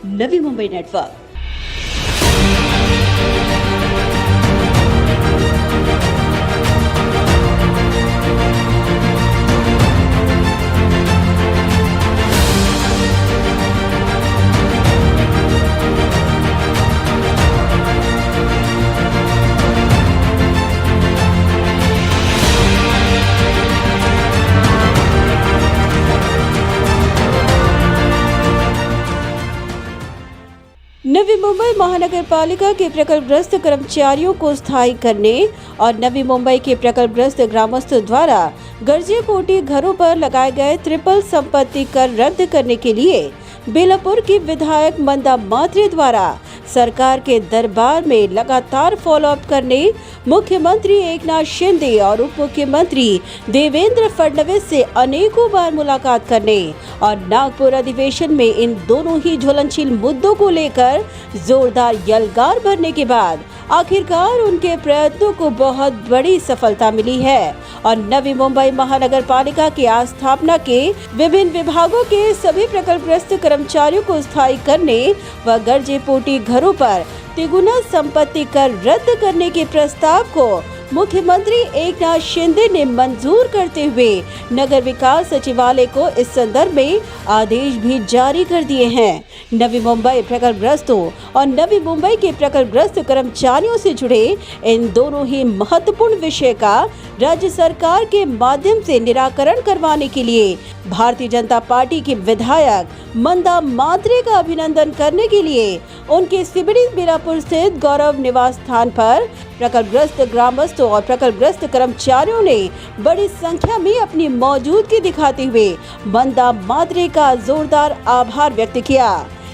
Navi Mumbai network. Navi Mumbai महानगर पालिका के प्रकल्पग्रस्त कर्मचारियों को स्थायी करने और नवी मुंबई के प्रकल्पग्रस्त ग्रामस्थों द्वारा गर्जीपोटी घरों पर लगाए गए ट्रिपल संपत्ति कर रद्द करने के लिए बेलापुर की विधायक मंदा मात्रे द्वारा सरकार के दरबार में लगातार फॉलोअप करने मुख्यमंत्री एकनाथ शिंदे और उप मुख्यमंत्री देवेंद्र फडणवीस से अनेकों बार मुलाकात करने और नागपुर अधिवेशन में इन दोनों ही ज्वलनशील मुद्दों को लेकर जोरदार यलगार भरने के बाद आखिरकार उनके प्रयत्नों को बहुत बड़ी सफलता मिली है और नवी मुंबई महानगर पालिका की स्थापना के विभिन्न विभागों के सभी प्रकल्पग्रस्त कर्मचारियों को स्थायी करने व गर्जीपोटी घरों पर तिगुना संपत्ति कर रद्द करने के प्रस्ताव को मुख्यमंत्री एकनाथ शिंदे ने मंजूर करते हुए नगर विकास सचिवालय को इस संदर्भ में आदेश भी जारी कर दिए हैं। नवी मुंबई प्रकल्पग्रस्तों और नवी मुंबई के प्रकल्पग्रस्त कर्मचारियों से जुड़े इन दोनों ही महत्वपूर्ण विषय का राज्य सरकार के माध्यम से निराकरण करवाने के लिए भारतीय जनता पार्टी की विधायक मंदा मात्रे का अभिनंदन करने के लिए उनके सीबीडी बेलापुर स्थित गौरव निवास स्थान पर प्रकल्पग्रस्त ग्रामस्थों और प्रकल्पग्रस्त कर्मचारियों ने बड़ी संख्या में अपनी मौजूदगी दिखाते हुए मंदा मात्रे का जोरदार आभार व्यक्त किया।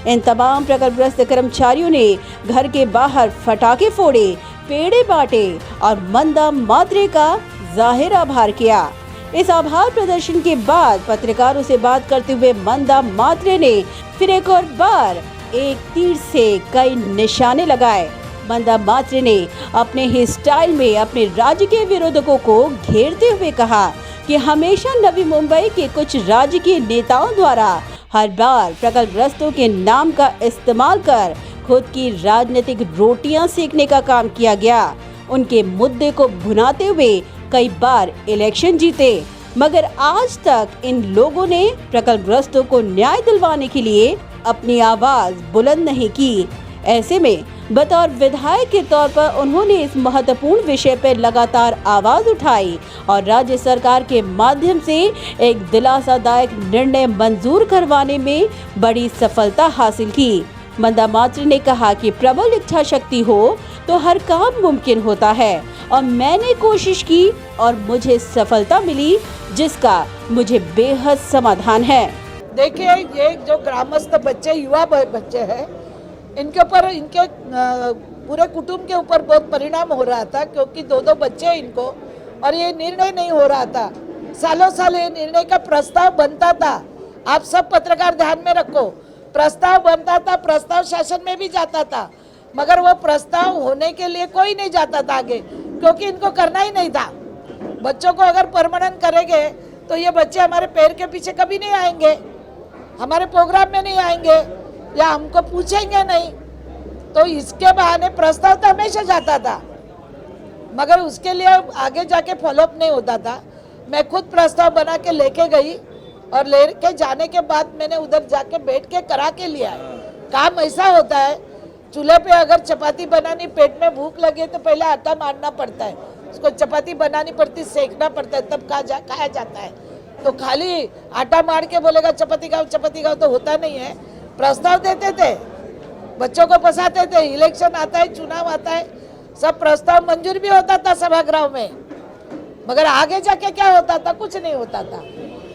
इन तमाम प्रकल्पग्रस्त कर्मचारियों ने घर के बाहर पटाखे फोड़े, पेड़े बांटे और मंदा मात्रे का जाहिर आभार किया। इस आभार प्रदर्शन के बाद पत्रकारों से बात करते हुए मंदा मात्रे ने फिर एक और बार एक तीर से कई निशाने लगाए। मंदा मात्रे ने अपने ही स्टाइल में अपने राजकीय विरोधकों को घेरते हुए कहा कि हमेशा नवी मुंबई के कुछ राजकीय नेताओं द्वारा हर बार प्रकल्पग्रस्तों के नाम का इस्तेमाल कर खुद की राजनीतिक रोटियां सेकने का काम किया गया। उनके मुद्दे को भुनाते हुए कई बार इलेक्शन जीते, मगर आज तक इन लोगों ने प्रकल्पग्रस्तों को न्याय दिलवाने के लिए अपनी आवाज बुलंद नहीं की। ऐसे में बतौर विधायक के तौर पर उन्होंने इस महत्वपूर्ण विषय पर लगातार आवाज उठाई और राज्य सरकार के माध्यम से एक दिलासादायक निर्णय मंजूर करवाने में बड़ी सफलता हासिल की। मंदा मात्रे ने कहा कि प्रबल इच्छा शक्ति हो तो हर काम मुमकिन होता है और मैंने कोशिश की और मुझे सफलता मिली, जिसका मुझे बेहद समाधान है। देखिए, ये जो ग्रामस्थ बच्चे, युवा बच्चे हैं, इनके ऊपर, इनके पूरे कुटुंब के ऊपर बहुत परिणाम हो रहा था, क्योंकि दो बच्चे हैं इनको और ये निर्णय नहीं हो रहा था। सालों साल ये निर्णय का प्रस्ताव बनता था। आप सब पत्रकार ध्यान में रखो, प्रस्ताव बनता था, प्रस्ताव शासन में भी जाता था, मगर वो प्रस्ताव होने के लिए कोई नहीं जाता था आगे, क्योंकि इनको करना ही नहीं था। बच्चों को अगर परमानेंट करेंगे तो ये बच्चे हमारे पैर के पीछे कभी नहीं आएंगे, हमारे प्रोग्राम में नहीं आएंगे या हमको पूछेंगे नहीं। तो इसके बहाने प्रस्ताव तो हमेशा जाता था, मगर उसके लिए आगे जाके फॉलोअप नहीं होता था। मैं खुद प्रस्ताव बना के लेके गई और लेके जाने के बाद मैंने उधर जाके बैठ के करा के लिया। काम ऐसा होता है, चूल्हे पे अगर चपाती बनानी, पेट में भूख लगे तो पहले आटा मारना पड़ता है, उसको चपाती बनानी पड़ती, सेकना पड़ता है, तब खाया जाता है। तो खाली आटा मार के बोलेगा चपाती खाओ तो होता नहीं है। प्रस्ताव देते थे, बच्चों को फंसाते थे, इलेक्शन आता है, चुनाव आता है, सब प्रस्ताव मंजूर भी होता था सभागृह में, मगर आगे जाके क्या होता था? कुछ नहीं होता था।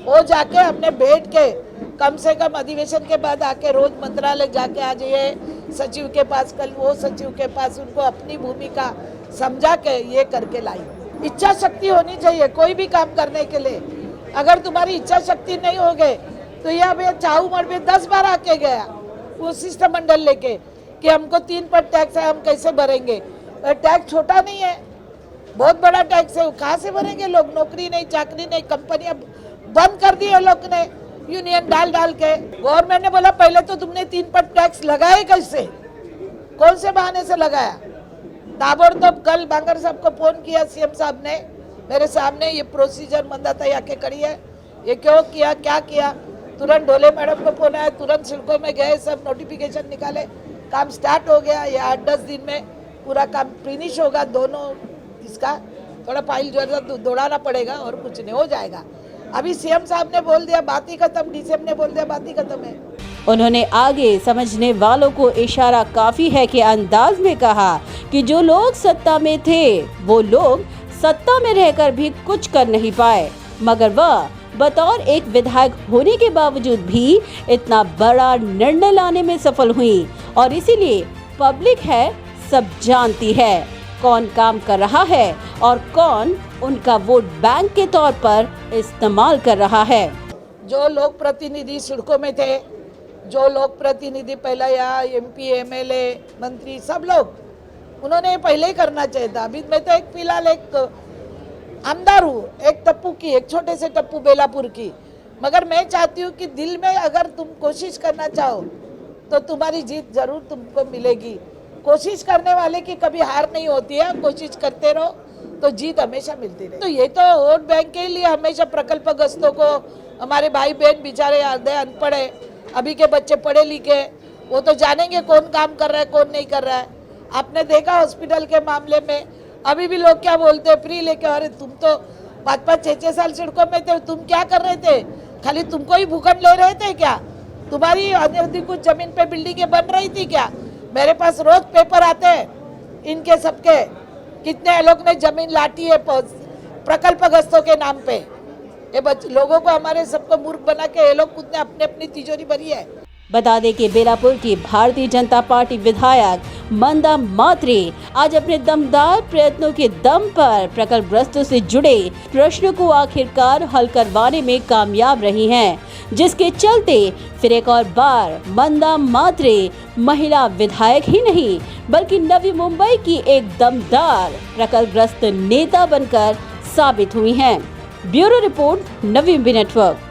वो जाके हमने बैठ के कम से कम अधिवेशन के बाद आके रोज मंत्रालय जाके, आज ये सचिव के पास, कल वो सचिव के पास, उनको अपनी भूमिका समझा के ये करके लाई। इच्छा शक्ति होनी चाहिए कोई भी काम करने के लिए। अगर तुम्हारी इच्छा शक्ति नहीं होगी तो ये अब चाऊ मड़ में 10 बार आके गया वो शिष्टमंडल लेके कि हमको 3 पर टैक्स है, हम कैसे भरेंगे? टैक्स छोटा नहीं है, बहुत बड़ा टैक्स है, कहाँ से भरेंगे लोग? नौकरी नहीं, चाकरी नहीं, कंपनियां बंद कर दी है लोग ने, यूनियन डाल के। गवर्नमेंट ने बोला पहले तो तुमने 3 पर टैक्स लगाए कैसे, कौन से बहाने से लगाया? ताबड़तोड़ कल बांगर साहब को फोन किया सीएम साहब ने मेरे सामने, ये प्रोसीजर मंदाता आके खड़ी है, ये क्यों किया, क्या किया? तुरंत ढोले मैडम को फोन आया, तुरंत सड़कों में गए, सब नोटिफिकेशन निकाले, काम स्टार्ट हो गया। ये 8-10 दिन में पूरा काम फिनिश होगा। दोनों इसका थोड़ा फाइल जो है दौड़ाना पड़ेगा और कुछ नहीं, हो जाएगा। अभी सीएम साहब ने बोल दिया बात ही खत्म, डीसीएम ने बोल दिया बात ही खत्म है। उन्होंने आगे समझने वालों को इशारा काफी है के अंदाज में कहा कि जो लोग सत्ता में थे वो लोग सत्ता में रहकर भी कुछ कर नहीं पाए, मगर वह बतौर एक विधायक होने के बावजूद भी इतना बड़ा निर्णय लाने में सफल हुई और इसीलिए पब्लिक है सब जानती है कौन काम कर रहा है और कौन उनका वोट बैंक के तौर पर इस्तेमाल कर रहा है। जो लोग प्रतिनिधि सड़कों में थे, जो लोग प्रतिनिधि पहले या एमपी एमएलए मंत्री सब लोग, उन्होंने पहले ही करना चाहिए था। अभी मैं तो एक फिलहाल एक आमदार हूँ, एक टप्पू की, एक छोटे से टप्पू बेलापुर की, मगर मैं चाहती हूँ कि दिल में अगर तुम कोशिश करना चाहो तो तुम्हारी जीत जरूर तुमको मिलेगी। कोशिश करने वाले की कभी हार नहीं होती है, कोशिश करते रहो तो जीत हमेशा मिलती रहे। तो ये तो वोट बैंक के लिए हमेशा प्रकल्पग्रस्तों को, हमारे भाई बहन बेचारे आधे अनपढ़ है, अभी के बच्चे पढ़े लिखे, वो तो जानेंगे कौन काम कर रहा है कौन नहीं कर रहा है। आपने देखा हॉस्पिटल के मामले में अभी भी लोग क्या बोलते हैं, फ्री लेके, अरे तुम तो 5-5, 6-6 साल सड़कों में थे, तुम क्या कर रहे थे? खाली तुमको ही भूखंड ले रहे थे क्या? तुम्हारी कुछ जमीन पे बिल्डिंगें बन रही थी क्या? मेरे पास रोज पेपर आते हैं इनके सबके, कितने लोग ने जमीन लाटी है प्रकल्पग्रस्तों के नाम पे। ये लोगों को, हमारे सबको मूर्ख बना के ये लोग खुद ने अपनी अपनी तिजोरी भरी है। बता दें कि बेलापुर की भारतीय जनता पार्टी विधायक मंदा मात्रे आज अपने दमदार प्रयत्नों के दम पर प्रकल्पग्रस्तों से जुड़े प्रश्नों को आखिरकार हल करवाने में कामयाब रही हैं, जिसके चलते फिर एक और बार मंदा मात्रे महिला विधायक ही नहीं बल्कि नवी मुंबई की एक दमदार प्रकल्पग्रस्त नेता बनकर साबित हुई हैं। Bureau report, Navi Mumbai network.